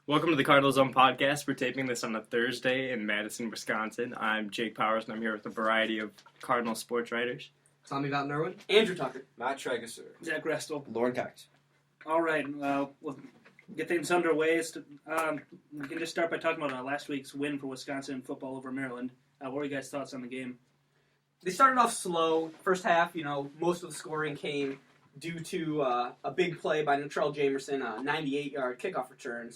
Welcome to the Cardinal Zone podcast. We're taping this on a Thursday in Madison, Wisconsin. I'm Jake Powers, and I'm here with a variety of Cardinal sports writers. Tommy Van Irwin. Andrew Tucker. Matt Traeger. Zach Restel. Lauren Cox. All right, we'll get things underway. We can just start by talking about last week's win for Wisconsin in football over Maryland. What were you guys' thoughts on the game? They started off slow. First half, most of the scoring came due to a big play by Natrell Jamerson, a 98-yard kickoff return.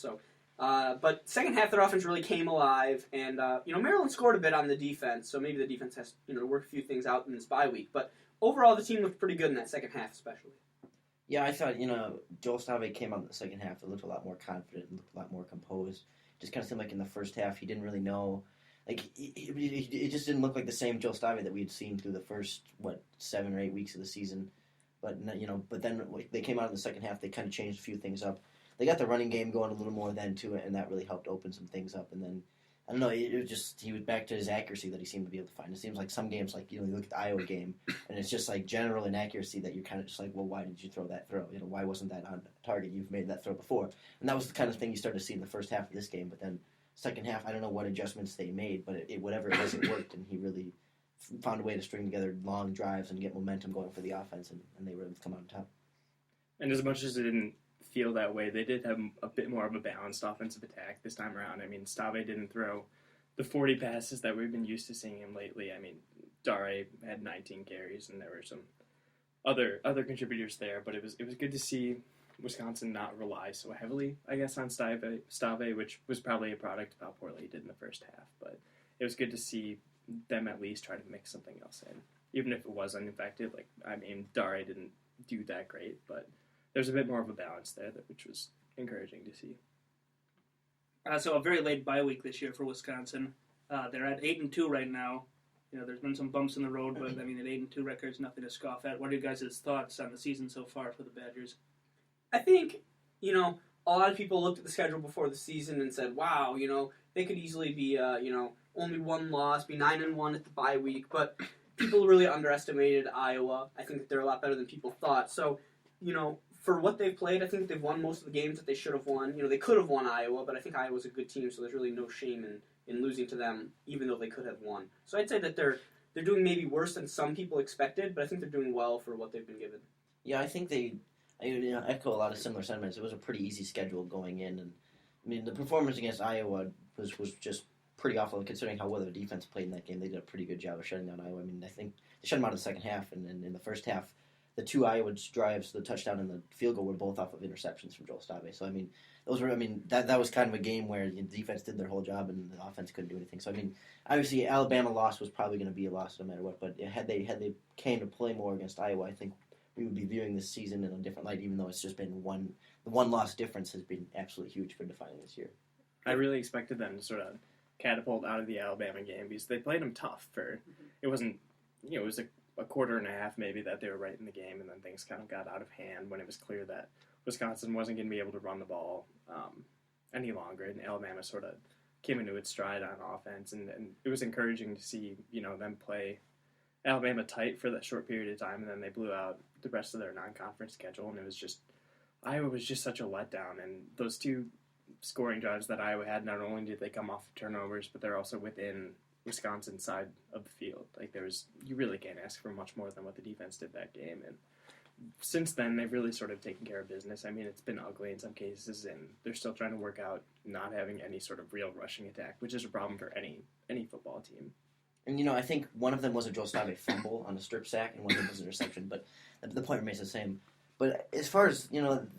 But second half, their offense really came alive, and Maryland scored a bit on the defense, so maybe the defense has to work a few things out in this bye week. But overall, the team looked pretty good in that second half, especially. Yeah, I thought Joel Stave came out in the second half. It looked a lot more confident, looked a lot more composed. Just kind of seemed like in the first half he didn't really know. It just didn't look like the same Joel Stave that we had seen through the first 7 or 8 weeks of the season. But then they came out in the second half. They kind of changed a few things up. They got the running game going a little more then to it, and that really helped open some things up. And then, I don't know, he was back to his accuracy that he seemed to be able to find. It seems like some games, you look at the Iowa game, and it's just general inaccuracy that you're kind of just like, well, why did you throw that throw? Why wasn't that on target? You've made that throw before. And that was the kind of thing you started to see in the first half of this game. But then second half, I don't know what adjustments they made, but whatever it was, it worked, and he really found a way to string together long drives and get momentum going for the offense, and they were able to come out on top. And as much as it didn't feel that way, they did have a bit more of a balanced offensive attack this time around. I mean, Stave didn't throw the 40 passes that we've been used to seeing him lately. I mean, Dare had 19 carries, and there were some other contributors there, but it was good to see Wisconsin not rely so heavily, I guess, on Stave, which was probably a product of how poorly he did in the first half. But it was good to see them at least try to mix something else in, even if it was ineffective. Dare didn't do that great, but there's a bit more of a balance there, which was encouraging to see. So a very late bye week this year for Wisconsin. They're at 8-2 right now. There's been some bumps in the road, but at 8-2 record's nothing to scoff at. What are you guys' thoughts on the season so far for the Badgers? I think, a lot of people looked at the schedule before the season and said, wow, they could easily be, only one loss, be 9-1 at the bye week, but people really underestimated Iowa. I think that they're a lot better than people thought. So, for what they've played, I think they've won most of the games that they should have won. They could have won Iowa, but I think Iowa's a good team, so there's really no shame in losing to them, even though they could have won. So I'd say that they're doing maybe worse than some people expected, but I think they're doing well for what they've been given. Yeah, I think I echo a lot of similar sentiments. It was a pretty easy schedule going in, and the performance against Iowa was just pretty awful considering how well their defense played in that game. They did a pretty good job of shutting down Iowa. I think they shut them out in the second half, and in the first half, the two Iowa drives, the touchdown and the field goal, were both off of interceptions from Joel Stave. So that was kind of a game where the defense did their whole job and the offense couldn't do anything. So obviously Alabama loss was probably going to be a loss no matter what. But had they came to play more against Iowa, I think we would be viewing this season in a different light. Even though it's just been the one loss difference has been absolutely huge for defining this year. I really expected them to sort of catapult out of the Alabama game because they played them tough. It wasn't, it was a quarter and a half maybe that they were right in the game, and then things kind of got out of hand when it was clear that Wisconsin wasn't going to be able to run the ball any longer, and Alabama sort of came into its stride on offense, and it was encouraging to see them play Alabama tight for that short period of time, and then they blew out the rest of their non-conference schedule, and it was just Iowa was just such a letdown, and those two scoring drives that Iowa had, not only did they come off of turnovers, but they're also within Wisconsin side of the field. You really can't ask for much more than what the defense did that game. And since then, they've really sort of taken care of business. It's been ugly in some cases, and they're still trying to work out not having any sort of real rushing attack, which is a problem for any football team. And, I think one of them was a Joel Stave fumble on a strip sack, and one of them was an interception, but the point remains the same. But as far as,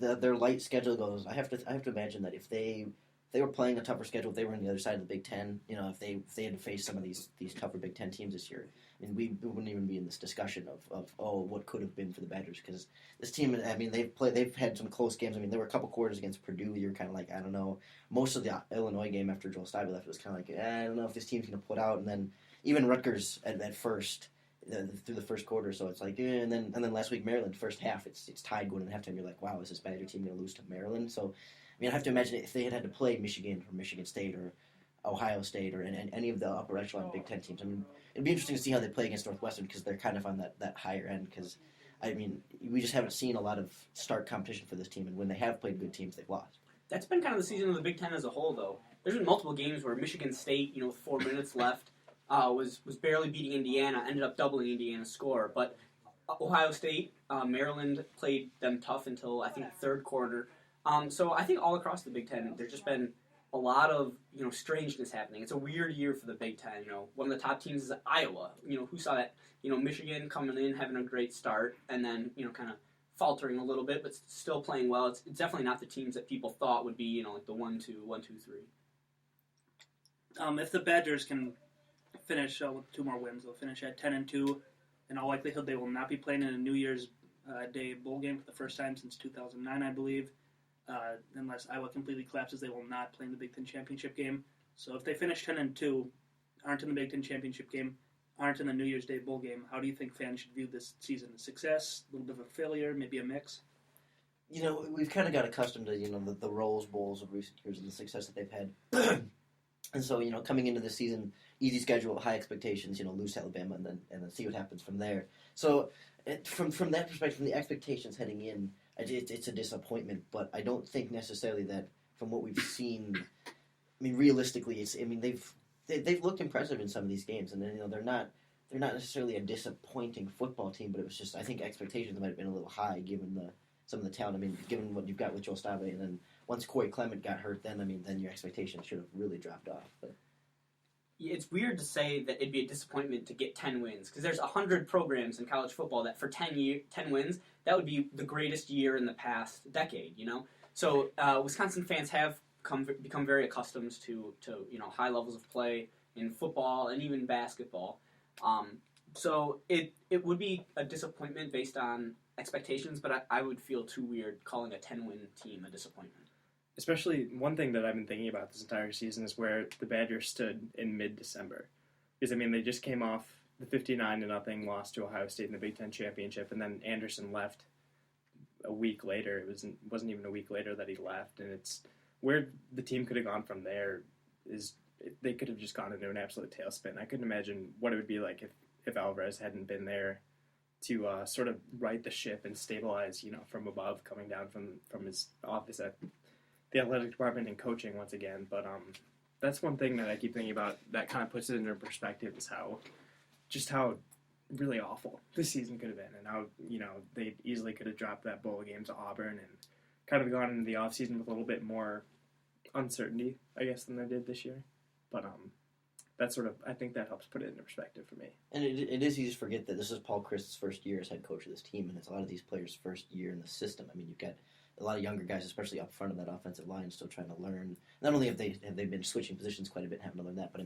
their light schedule goes, I have to imagine that if they were playing a tougher schedule, if they were on the other side of the Big Ten, if they had to face some of these tougher Big Ten teams this year, we wouldn't even be in this discussion of what could have been for the Badgers, because this team, they've had some close games. There were a couple quarters against Purdue. You're kind of like, I don't know. Most of the Illinois game after Joel Stave left was kind of like, I don't know if this team's going to put out, and then even Rutgers at first. Through the first quarter, so it's like, and then last week Maryland first half, it's tied going into halftime. You're like, wow, is this Badger team going to lose to Maryland? So, I have to imagine if they had to play Michigan or Michigan State or Ohio State or any of the upper echelon Big Ten teams. It'd be interesting to see how they play against Northwestern because they're kind of on that higher end. Because we just haven't seen a lot of stark competition for this team, and when they have played good teams, they've lost. That's been kind of the season of the Big Ten as a whole, though. There's been multiple games where Michigan State, with 4 minutes left, was barely beating Indiana, ended up doubling Indiana's score. But Ohio State, Maryland played them tough until, I think, the third quarter. So I think all across the Big Ten, there's just been a lot of, strangeness happening. It's a weird year for the Big Ten. One of the top teams is Iowa. Who saw that? Michigan coming in, having a great start, and then, kind of faltering a little bit, but still playing well. It's definitely not the teams that people thought would be, like the 1-2, 1-2, 3. If the Badgers can finish with 2 more wins, they'll finish at 10-2. In all likelihood, they will not be playing in a New Year's Day bowl game for the first time since 2009, I believe. Unless Iowa completely collapses, they will not play in the Big Ten championship game. So if they finish 10-2, aren't in the Big Ten championship game, aren't in the New Year's Day bowl game, how do you think fans should view this season? A success, a little bit of a failure, maybe a mix? We've kind of got accustomed to, the Rose Bowls of recent years and the success that they've had. And so, coming into this season, easy schedule, high expectations, lose to Alabama and then see what happens from there. So from that perspective, from the expectations heading in, it's a disappointment, but I don't think necessarily that from what we've seen, realistically, they've looked impressive in some of these games, and then, they're not necessarily a disappointing football team, but it was just, I think expectations might have been a little high given some of the talent. Given what you've got with Joe Stave, and then once Corey Clement got hurt, then your expectations should have really dropped off. But it's weird to say that it'd be a disappointment to get 10 wins, because there's 100 programs in college football that for 10 wins, that would be the greatest year in the past decade, So Wisconsin fans have become very accustomed to high levels of play in football and even basketball. So it would be a disappointment based on expectations, but I would feel too weird calling a 10-win team a disappointment. Especially, one thing that I've been thinking about this entire season is where the Badgers stood in mid-December. Because, they just came off the 59-0 loss to Ohio State in the Big Ten Championship, and then Anderson left a week later. It wasn't even a week later that he left, and it's where the team could have gone from there is they could have just gone into an absolute tailspin. I couldn't imagine what it would be like if Alvarez hadn't been there to sort of right the ship and stabilize, from above, coming down from his office at the athletic department and coaching once again. But that's one thing that I keep thinking about that kind of puts it into perspective is how really awful this season could have been, and how they easily could have dropped that bowl game to Auburn and kind of gone into the offseason with a little bit more uncertainty, I guess, than they did this year. But that's I think that helps put it into perspective for me. And it is easy to forget that this is Paul Christ's first year as head coach of this team, and it's a lot of these players' first year in the system. You've got a lot of younger guys, especially up front of that offensive line, still trying to learn. Not only have they been switching positions quite a bit, having to learn that, but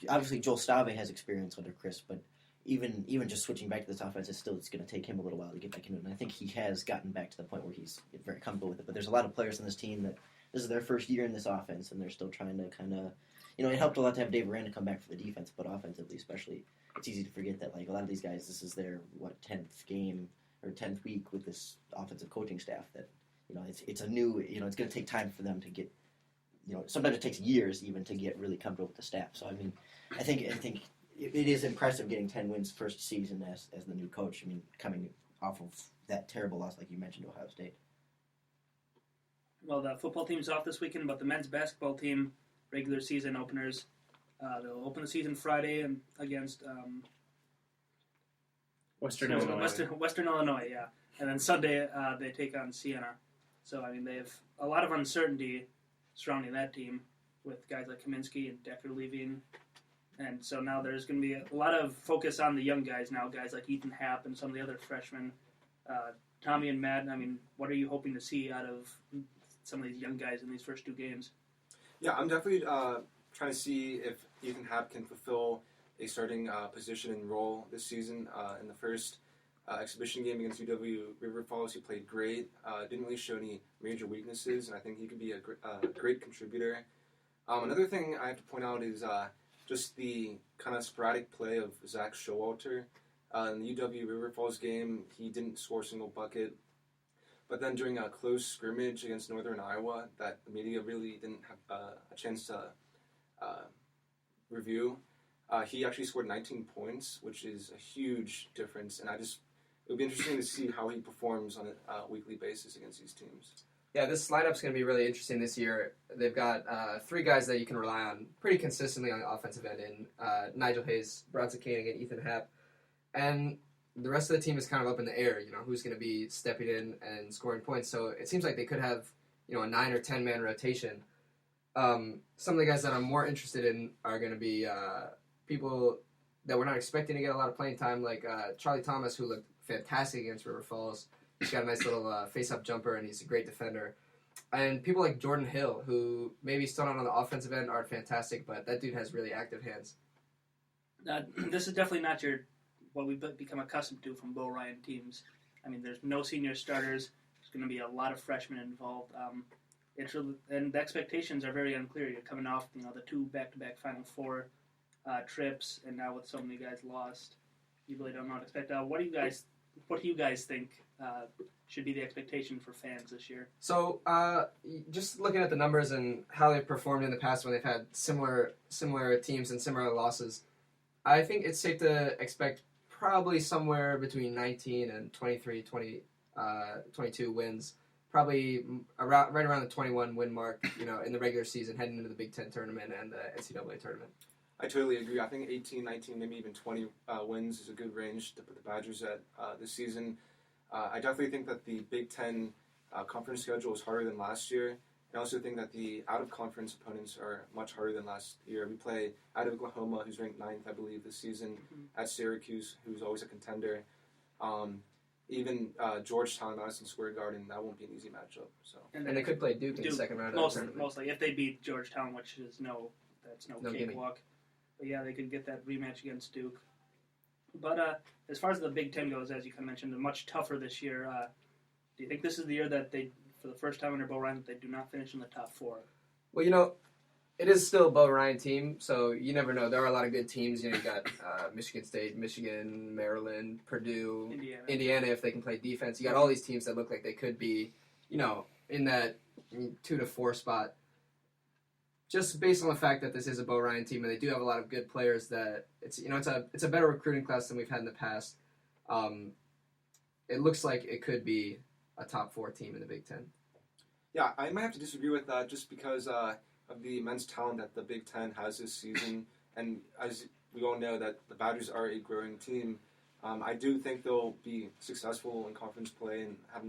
obviously Joel Stave has experience under Chris, but even just switching back to this offense it's going to take him a little while to get back into it. And I think he has gotten back to the point where he's very comfortable with it. But there's a lot of players on this team that this is their first year in this offense, and they're still trying to kind of, it helped a lot to have Dave Aranda come back for the defense, but offensively especially, it's easy to forget that a lot of these guys, this is their 10th game or 10th week with this offensive coaching staff. That it's a new, it's going to take time for them to get, sometimes it takes years even to get really comfortable with the staff. So I think it is impressive getting 10 wins first season as the new coach. Coming off of that terrible loss, like you mentioned, to Ohio State. Well, the football team's off this weekend, but the men's basketball team, regular season openers, they'll open the season Friday and against Western Illinois, yeah. And then Sunday they take on Siena. So, they have a lot of uncertainty surrounding that team with guys like Kaminsky and Decker leaving. And so now there's going to be a lot of focus on the young guys now, guys like Ethan Happ and some of the other freshmen. Tommy and Matt, what are you hoping to see out of some of these young guys in these first 2 games? Yeah, I'm definitely trying to see if Ethan Happ can fulfill a starting position and role this season. In the first exhibition game against UW River Falls, he played great. Didn't really show any major weaknesses, and I think he could be a great contributor. Another thing I have to point out is just the kind of sporadic play of Zach Showalter. In the UW River Falls game, he didn't score a single bucket. But then during a close scrimmage against Northern Iowa that the media really didn't have a chance to review, he actually scored 19 points, which is a huge difference. And it would be interesting to see how he performs on a weekly basis against these teams. Yeah, this lineup's going to be really interesting this year. They've got 3 guys that you can rely on pretty consistently on the offensive end in Nigel Hayes, Bronson Koenig, and Ethan Happ. And the rest of the team is kind of up in the air, who's going to be stepping in and scoring points. So it seems like they could have, a 9 or 10 man rotation. Some of the guys that I'm more interested in are going to be people that we're not expecting to get a lot of playing time, like Charlie Thomas, who looked fantastic against River Falls. He's got a nice little face-up jumper, and he's a great defender. And people like Jordan Hill, who maybe still not on the offensive end, aren't fantastic, but that dude has really active hands. This is definitely not what we've become accustomed to from Bo Ryan teams. I mean, there's no senior starters. There's going to be a lot of freshmen involved. And the expectations are very unclear. You're coming off, the 2 back-to-back Final Four trips, and now with so many guys lost, you really don't know what to expect. What do you guys think should be the expectation for fans this year? So, just looking at the numbers and how they've performed in the past when they've had similar teams and similar losses, I think it's safe to expect probably somewhere between 19 and 23, 22 wins. Probably right around the 21 win mark, in the regular season, heading into the Big Ten tournament and the NCAA tournament. I totally agree. I think 18, 19, maybe even 20 wins is a good range to put the Badgers at this season. I definitely think that the Big Ten conference schedule is harder than last year. I also think that the out-of-conference opponents are much harder than last year. We play out of Oklahoma, who's ranked 9th, I believe, this season, at Syracuse, who's always a contender. Even Georgetown, Madison Square Garden, that won't be an easy matchup. So, and they could play Duke in the second round of the tournament. Mostly, if they beat Georgetown, which is no cakewalk. But yeah, they could get that rematch against Duke. But as far as the Big Ten goes, as you kind of mentioned, they're much tougher this year. Do you think this is the year that they, for the first time under Bo Ryan, that they do not finish in the top 4? Well, it is still a Bo Ryan team, so you never know. There are a lot of good teams. You got Michigan State, Michigan, Maryland, Purdue, Indiana, if they can play defense. You got all these teams that look like they could be, in that 2 to 4 spot. Just based on the fact that this is a Bo Ryan team, and they do have a lot of good players, that it's a better recruiting class than we've had in the past. It looks like it could be a top 4 team in the Big Ten. Yeah, I might have to disagree with that just because of the immense talent that the Big Ten has this season, and as we all know that the Badgers are a growing team. I do think they'll be successful in conference play and have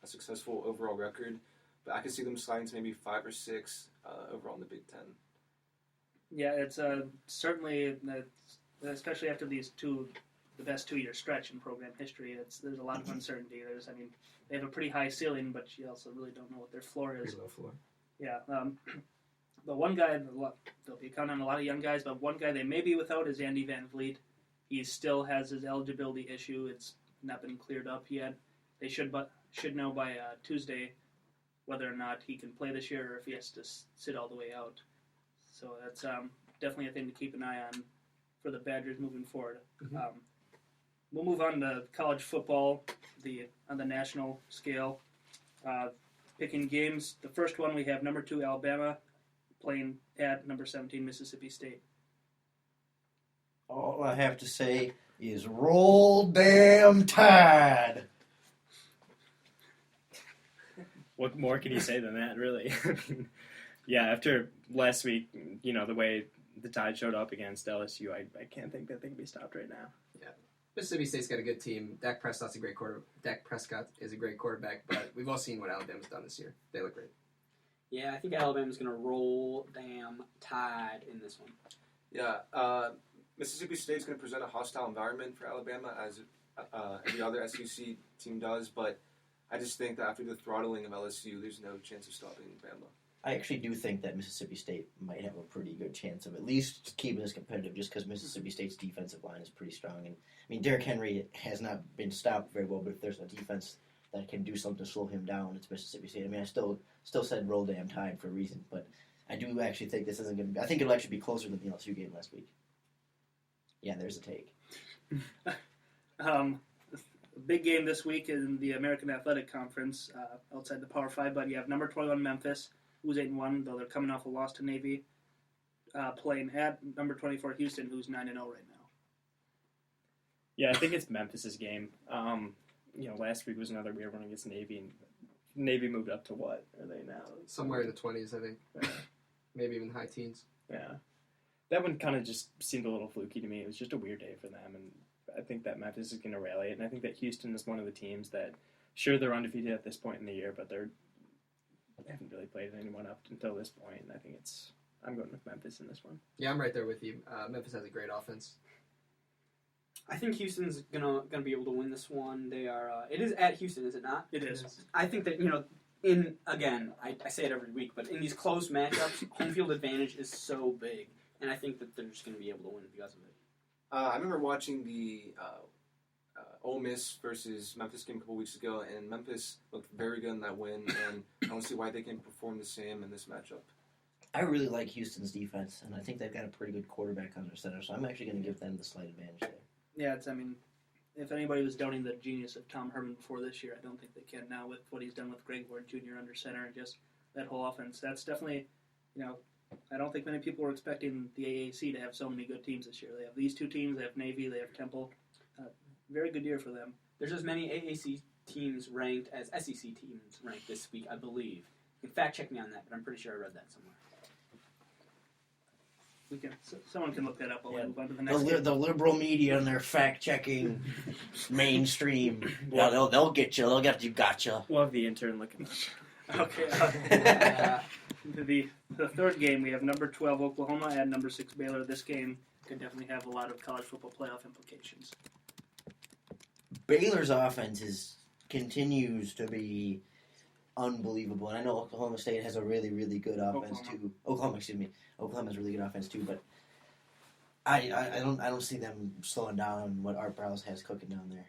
a successful overall record, but I could see them sliding to maybe 5 or 6 overall in the Big Ten. Yeah, it's certainly, especially after the best 2-year stretch in program history. There's a lot of uncertainty. They have a pretty high ceiling, but you also really don't know what their floor is. Pretty low floor. Yeah. But one guy, they'll be counting on a lot of young guys, but one guy they may be without is Andy Van Vliet. He still has his eligibility issue. It's not been cleared up yet. They should know by Tuesday whether or not he can play this year or if he has to sit all the way out. So that's definitely a thing to keep an eye on for the Badgers moving forward. Mm-hmm. We'll move on to college football on the national scale. Picking games. The first one we have number 2 Alabama playing at number 17 Mississippi State. All I have to say is roll damn Tide. What more can you say than that, really? Yeah, after last week, the way the Tide showed up against LSU, I can't think that they can be stopped right now. Yeah. Mississippi State's got a good team. Dak Prescott is a great quarterback, but we've all seen what Alabama's done this year. They look great. Yeah, I think Alabama's going to roll damn Tide in this one. Yeah, Mississippi State's going to present a hostile environment for Alabama, as every other SEC team does, but I just think that after the throttling of LSU, there's no chance of stopping Bama. I actually do think that Mississippi State might have a pretty good chance of at least keeping this competitive, just because Mississippi State's defensive line is pretty strong. And Derrick Henry has not been stopped very well, but if there's a defense that can do something to slow him down, it's Mississippi State. I still said roll damn Tide for a reason, but I do actually think this isn't going to be. I think it'll actually be closer than the LSU game last week. Yeah, there's a take. Big game this week in the American Athletic Conference outside the Power 5, but you have number 21 Memphis, who's 8-1, though they're coming off a loss to Navy, playing at number 24 Houston, who's 9-0 right now. Yeah, I think it's Memphis's game. Last week was another weird one against Navy, and Navy moved up to what are they now? Somewhere in the 20s, I think. Yeah. Maybe even high teens. Yeah. That one kind of just seemed a little fluky to me. It was just a weird day for them, and I think that Memphis is going to rally, and I think that Houston is one of the teams that, sure, they're undefeated at this point in the year, but they haven't really played anyone up until this point, and I think I'm going with Memphis in this one. Yeah, I'm right there with you. Memphis has a great offense. I think Houston's gonna be able to win this one. They are. It is at Houston, is it not? It is. I think that I say it every week, but in these close matchups, home field advantage is so big, and I think that they're just going to be able to win because of it. I remember watching the Ole Miss versus Memphis game a couple weeks ago, and Memphis looked very good in that win, and I don't see why they can't perform the same in this matchup. I really like Houston's defense, and I think they've got a pretty good quarterback on their center, so I'm actually going to give them the slight advantage there. Yeah, if anybody was doubting the genius of Tom Herman before this year, I don't think they can now with what he's done with Greg Ward Jr. under center and just that whole offense. That's definitely, I don't think many people were expecting the AAC to have so many good teams this year. They have these two teams, they have Navy, they have Temple. Very good year for them. There's as many AAC teams ranked as SEC teams ranked this week, I believe. You can fact check me on that, but I'm pretty sure I read that somewhere. Someone can look that up while we move on to the The, next game. the liberal media and their fact-checking mainstream, yeah, they'll get you. They'll get you, gotcha. We'll have the intern looking. Okay. The third game, we have number 12 Oklahoma at number 6 Baylor. This game could definitely have a lot of college football playoff implications. Baylor's offense continues to be unbelievable, and I know Oklahoma State has a really, really good offense too. Oklahoma has a really good offense too, but I don't see them slowing down what Art Browse has cooking down there.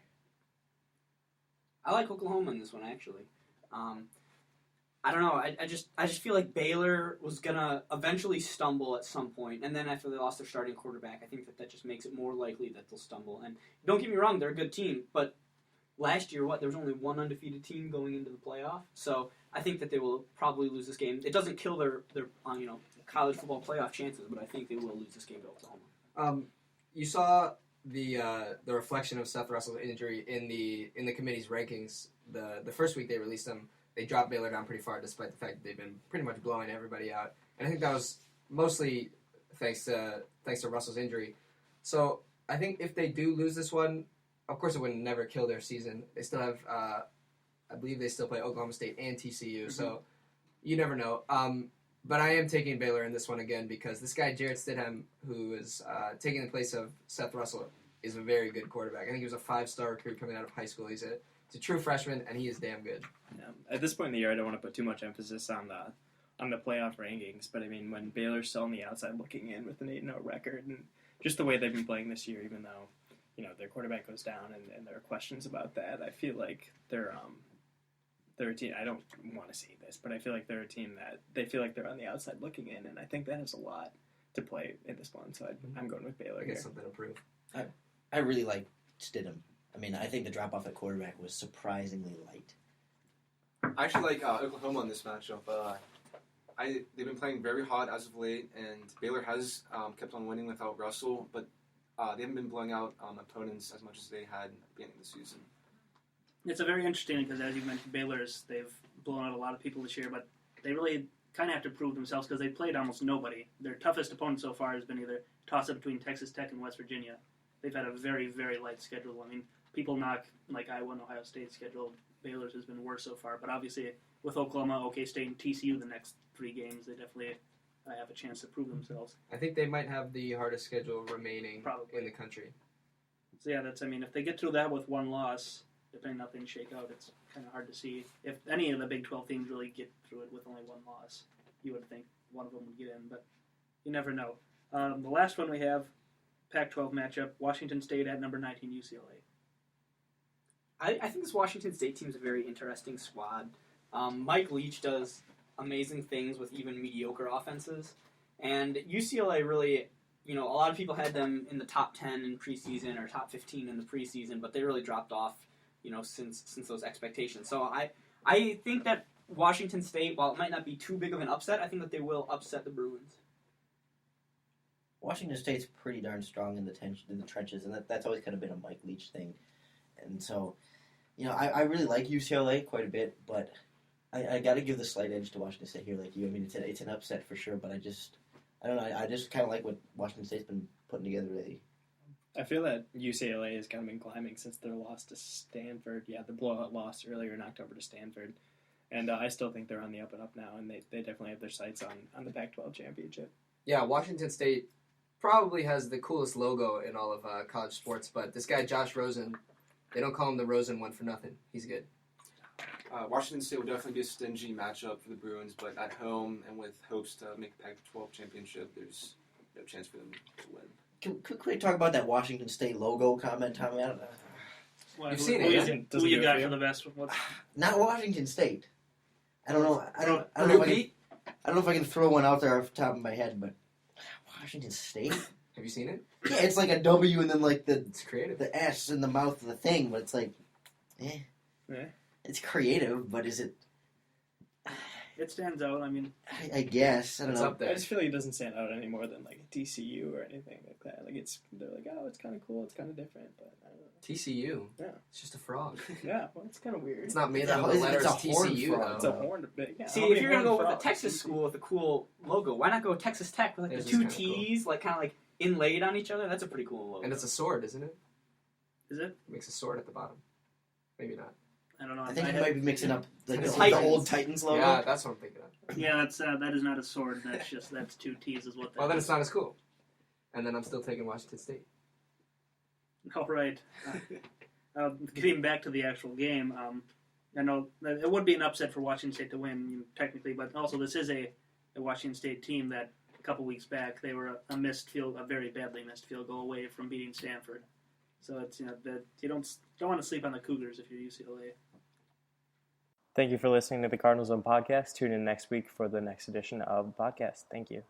I like Oklahoma in this one actually. I don't know. I just feel like Baylor was gonna eventually stumble at some point, and then after they lost their starting quarterback, I think that just makes it more likely that they'll stumble. And don't get me wrong, they're a good team, but last year, there was only one undefeated team going into the playoff, so I think that they will probably lose this game. It doesn't kill their college football playoff chances, but I think they will lose this game to Oklahoma. You saw the reflection of Seth Russell's injury in the committee's rankings. The first week they released them, they dropped Baylor down pretty far, despite the fact that they've been pretty much blowing everybody out. And I think that was mostly thanks to Russell's injury. So I think if they do lose this one, of course it would never kill their season. They still have, I believe they still play Oklahoma State and TCU, so you never know. But I am taking Baylor in this one again because this guy, Jarrett Stidham, who is taking the place of Seth Russell, is a very good quarterback. I think he was a 5-star recruit coming out of high school. He's a true freshman, and he is damn good. Yeah. At this point in the year, I don't want to put too much emphasis on the playoff rankings, but I mean, when Baylor's still on the outside looking in with an 8-0 record, and just the way they've been playing this year, even though their quarterback goes down and there are questions about that, I feel like they're a team. I don't want to say this, but I feel like they're a team that they feel like they're on the outside looking in, and I think that has a lot to play in this one. So I'm going with Baylor I here. guess something to prove. I really like Stidham. I mean, I think the drop-off at quarterback was surprisingly light. I actually like Oklahoma in this matchup. They've been playing very hot as of late, and Baylor has kept on winning without Russell, but they haven't been blowing out opponents as much as they had at the beginning of the season. It's a very interesting because, as you mentioned, they've blown out a lot of people this year, but they really kind of have to prove themselves because they've played almost nobody. Their toughest opponent so far has been either toss-up between Texas Tech and West Virginia. They've had a very, very light schedule. I mean, people knock like Iowa and Ohio State's schedule. Baylor's has been worse so far, but obviously with Oklahoma, OK State, and TCU the next 3 games, they definitely have a chance to prove themselves. I think they might have the hardest schedule remaining Probably in the country. So yeah, if they get through that with one loss, depending on how things shake out, it's kind of hard to see if any of the Big 12 teams really get through it with only one loss. You would think one of them would get in, but you never know. The last one we have, Pac-12 matchup, Washington State at number 19 UCLA. I think this Washington State team is a very interesting squad. Mike Leach does amazing things with even mediocre offenses, and UCLA really, a lot of people had them in the top 10 in preseason or top 15 in the preseason, but they really dropped off, since those expectations. So I think that Washington State, while it might not be too big of an upset, I think that they will upset the Bruins. Washington State's pretty darn strong in the trenches, and that's always kind of been a Mike Leach thing. And so, I really like UCLA quite a bit, but I got to give the slight edge to Washington State here, like you. I mean, it's an upset for sure, but I don't know. I just kind of like what Washington State's been putting together lately. I feel that UCLA has kind of been climbing since their loss to Stanford. Yeah, the blowout loss earlier in October to Stanford. And I still think they're on the up and up now, and they definitely have their sights on the Pac-12 championship. Yeah, Washington State probably has the coolest logo in all of college sports, but this guy, Josh Rosen, they don't call him the Rosen one for nothing. He's good. Washington State will definitely be a stingy matchup for the Bruins, but at home and with hopes to make the Pac-12 championship, there's no chance for them to win. Could we talk about that Washington State logo comment, Tommy? I don't know. Well, You've seen who it, you- doesn't Who you do it got for for you? the best? What's, Not Washington State. I don't know. I don't know Purdue if I can, beat? I don't know if I can throw one out there off the top of my head, but Washington State? Have you seen it? Yeah, it's like a W and then like It's creative. the S in the mouth of the thing, but it's like, Yeah. it's creative, but is it? it stands out. I mean, I guess I don't It's know. up I there. just feel like it doesn't stand out any more than like a TCU or anything like that. Like they're like, oh, it's kind of cool, it's kind of different, but I don't know. TCU. Yeah. It's just a frog. Yeah, well, it's kind of weird. It's not made It's a- out of the it's letters a horned TCU, frog. though. It's a horned bit. Yeah, See, how if many you're gonna go horned with a frogs? Texas school with a cool logo, why not go Texas Tech with like Theirs the is two kinda cool. T's, like kind of like inlaid on each other? That's a pretty cool logo. And it's a sword, isn't it? is it? It makes a sword at the bottom. Maybe not. I don't know. I think had- you might be mixing up like It's the Titans. old Titans logo. Yeah, that's what I'm thinking of. Yeah, that is not a sword. That's two T's is what that Well, then is. it's not as cool. And then I'm still taking Washington State. All right. Getting back to the actual game, I know that it would be an upset for Washington State to win, technically, but also this is a Washington State team that a couple weeks back they were a very badly missed field goal away from beating Stanford. So it's that you don't want to sleep on the Cougars if you're UCLA. Thank you for listening to the Cardinal Zone podcast. Tune in next week for the next edition of the podcast. Thank you.